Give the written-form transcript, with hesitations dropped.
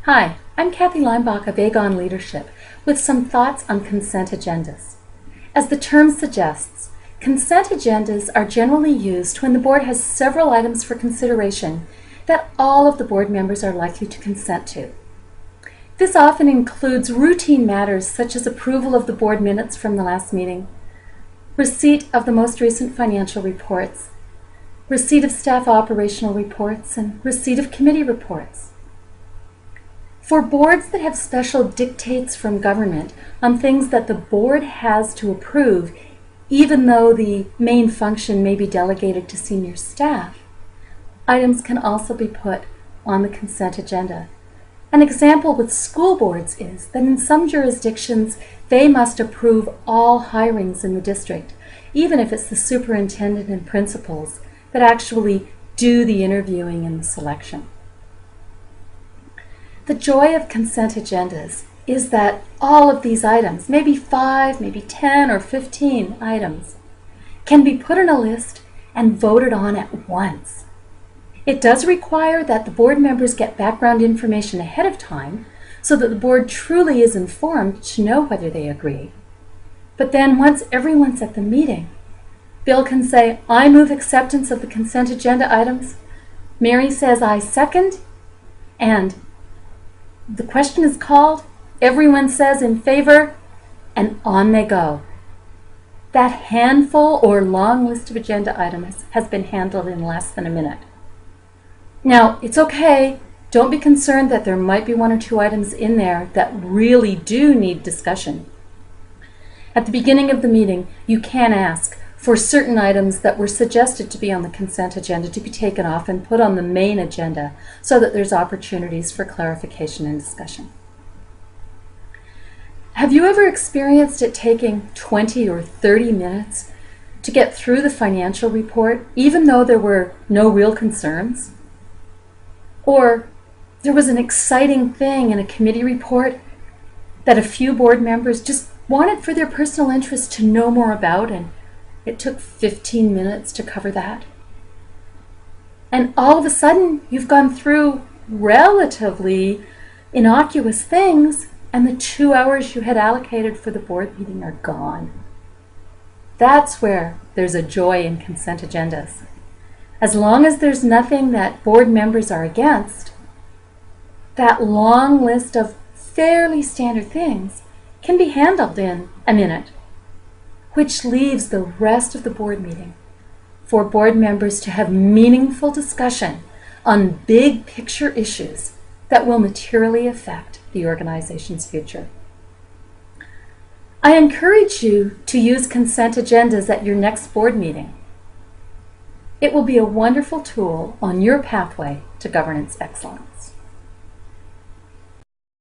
Hi, I'm Kathy Leimbach of Aegon Leadership with some thoughts on consent agendas. As the term suggests, consent agendas are generally used when the board has several items for consideration that all of the board members are likely to consent to. This often includes routine matters such as approval of the board minutes from the last meeting, receipt of the most recent financial reports, receipt of staff operational reports, and receipt of committee reports. For boards that have special dictates from government on things that the board has to approve, even though the main function may be delegated to senior staff, items can also be put on the consent agenda. An example with school boards is that in some jurisdictions, they must approve all hirings in the district, even if it's the superintendent and principals that actually do the interviewing and the selection. The joy of consent agendas is that all of these items, maybe 5, maybe 10 or 15 items, can be put in a list and voted on at once. It does require that the board members get background information ahead of time so that the board truly is informed to know whether they agree. But then once everyone's at the meeting, Bill can say, "I move acceptance of the consent agenda items." Mary says, "I second," and the question is called, everyone says in favor, and on they go. That handful or long list of agenda items has been handled in less than a minute. Now, it's okay. Don't be concerned that there might be 1 or 2 items in there that really do need discussion. At the beginning of the meeting, you can ask for certain items that were suggested to be on the consent agenda to be taken off and put on the main agenda so that there's opportunities for clarification and discussion. Have you ever experienced it taking 20 or 30 minutes to get through the financial report, even though there were no real concerns? Or there was an exciting thing in a committee report that a few board members just wanted for their personal interest to know more about, and it took 15 minutes to cover that. And all of a sudden, you've gone through relatively innocuous things, and the 2 hours you had allocated for the board meeting are gone. That's where there's a joy in consent agendas. As long as there's nothing that board members are against, that long list of fairly standard things can be handled in a minute, which leaves the rest of the board meeting for board members to have meaningful discussion on big picture issues that will materially affect the organization's future. I encourage you to use consent agendas at your next board meeting. It will be a wonderful tool on your pathway to governance excellence.